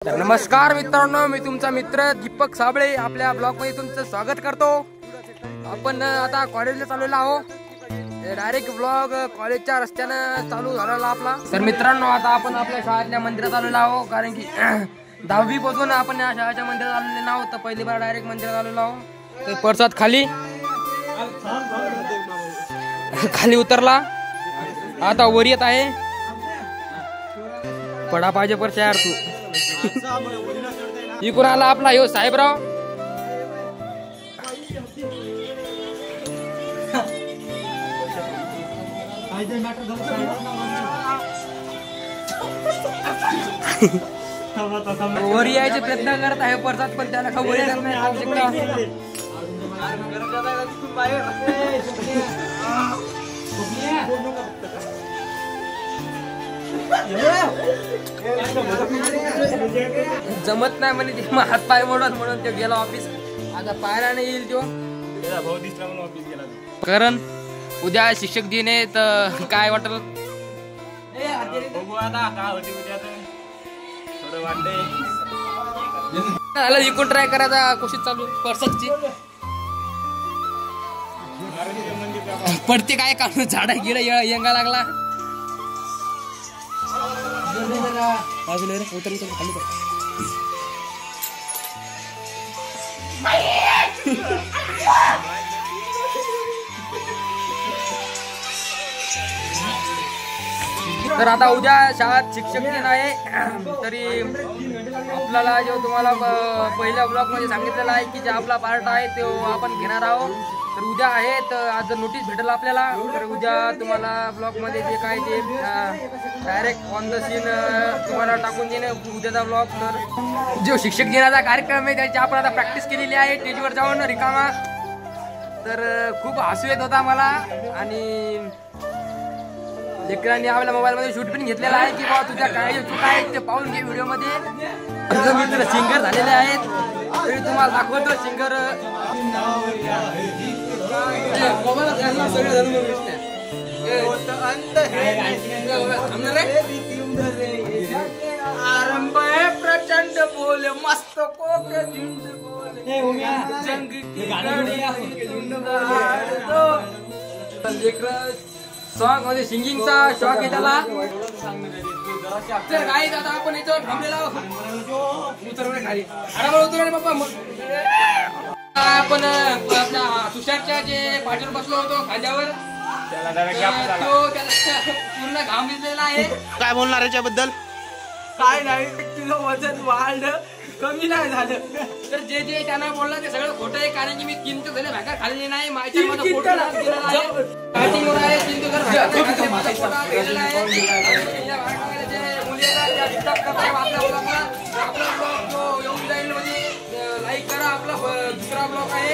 नमस्कार मित्रांनो, मी तुमचा मित्र दीपक साबळे आपल्या ब्लॉग मध्ये तुमचं स्वागत करतो। आपण आता कॉलेजला चाललेलो आहोत। डायरेक्ट ब्लॉग कॉलेजच्या रस्त्याने चालू झालेला आपला। तर मित्रांनो, आता आपण आपल्या शाळेतल्या मंदिरात आलेलो आहोत, कारण की 10वी पासून आपण या शाळेच्या मंदिरात आलेलो नाहोत। तर पहिली बार डायरेक्ट मंदिरात आलेलो आहोत। तर परसाद खाली उतरला, आता वर येत आहे। पडा पाहिजे पर यार तू। इकडून आला आपला यो साहेबराव। वर यायचे प्रयत्न करत आहे परसाद, पण त्याला खबर येणार नाही आवश्यकता। जमत नाही म्हणे ते, हात पाय मोडत म्हणून तो गेला ऑफिस। आता पायरा नाही येईल तो, कारण उद्या शिक्षक दिन आहे। तर काय वाटल इकडून ट्राय करायचा कोशिश चालू परसादची। पडते काय काढून झाडा गिडा येंगा लागला। बाजूला रे, उतर उतर खाली कर। तर आता उद्या शाळेत शिक्षक दिन आहे। तरी आपल्याला जो तुम्हाला पहिल्या ब्लॉग मध्ये सांगितलेला आहे की जे आपला पार्ट आहे तो आपण घेणार आहोत। तर उद्या आहे, तर आज नोटीस भेटेल आपल्याला। तर उद्या तुम्हाला ब्लॉग मध्ये जे काय ते डायरेक्ट ऑन द सीन तुम्हाला टाकून देणे उद्याचा ब्लॉग। तर जो शिक्षक दिनाचा कार्यक्रम आहे त्याची आपण आता प्रॅक्टिस केलेली आहे स्टेजवर जाऊन रिकामा। तर खूप हसू येत होता मला, आणि लेकरांनी आपल्या मोबाईल मध्ये शूट पण घेतलेला आहे की बाबा तुझ्या काय चूक आहेत ते पाहून घे व्हिडिओ मध्ये। मित्र सिंगर झालेले आहेत, तरी तुम्हाला दाखवतो सिंगर। आरंभ है प्रचंड बोले मस्त कोके झुंड बोले जंग की लेकर सॉन्ग मध्ये सिंगिंगचा शॉक आहे त्याला। तर गाईज आता आपण याच्यावर थांबलेला आहोत। उतरवणे खाली आरामात उतरवणे पप्पा। आपण आपल्या तुषारच्या जे पाठीवर बसलो होतो खांद्यावर, तो त्याला पूर्ण घाम भिजलेला आहे। काय बोलणार याच्याबद्दल? काय नाही, तुझं वजन वाढलं, कमी नाही झालं। तर जे जे त्यांना बोलला ते सगळं खोटं आहे, कारण की मी 3 दिवस झाले भाकर खाल्ली नाही। माझ्या माझा फोटो दिलेला आहे, स्टार्टिंग आहे 3 दिवस झाले माझा फोटो दिलेला आहे। मुली आपला ब्लॉग जो येऊन जाईल म्हणजे लाईक करा। आपला दुसरा ब्लॉग आहे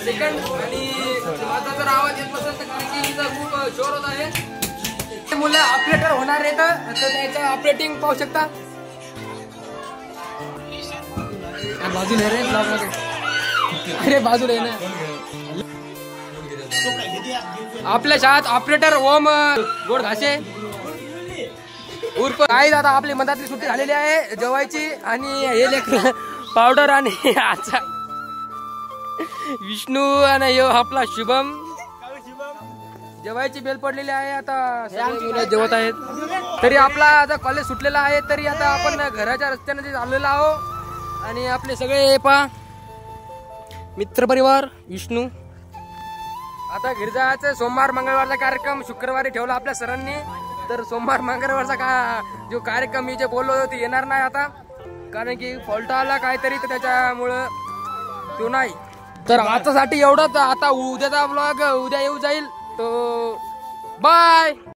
सेकंड, आणि माझा जर आवाज येत नसेल तर कारण की इथं खूप शोर होत आहे। मुलं ऑपरेटर होणार आहेत, तर त्याचं ऑपरेटिंग पाहू शकता। बाजूला रे ब्लॉग मध्ये, अरे बाजूला आहे ना। आपल्या शाळेत ऑपरेटर ओम गोड घासे उर्फ काही दादा आपली मधातली सुट्टी झालेली आहे जेवायची, आणि हे लेकर पावडर आणि आचा विष्णू आणि यो आपला शुभम जेवायची बेल पडलेली आहे। आता सगळे जेवत आहेत। तरी आपला आता कॉलेज सुटलेला आहे, तरी आता आपण घराच्या रस्त्याने चाललेलो आहोत। आणि आपले सगळे पा मित्र परिवार विष्णू। आता घरी जायचं। सोमवार मंगळवारचा कार्यक्रम शुक्रवारी ठेवला आपल्या सरांनी। तर सोमवार मंगळवारचा जो कार्यक्रम मी जे बोललो होतो ते येणार नाही आता, कारण की फॉल्ट आला काहीतरी, तर त्याच्यामुळं तो नाही। तर आतासाठी एवढंच। आता उद्याचा ब्लॉग उद्या येऊ जाईल, तो बाय।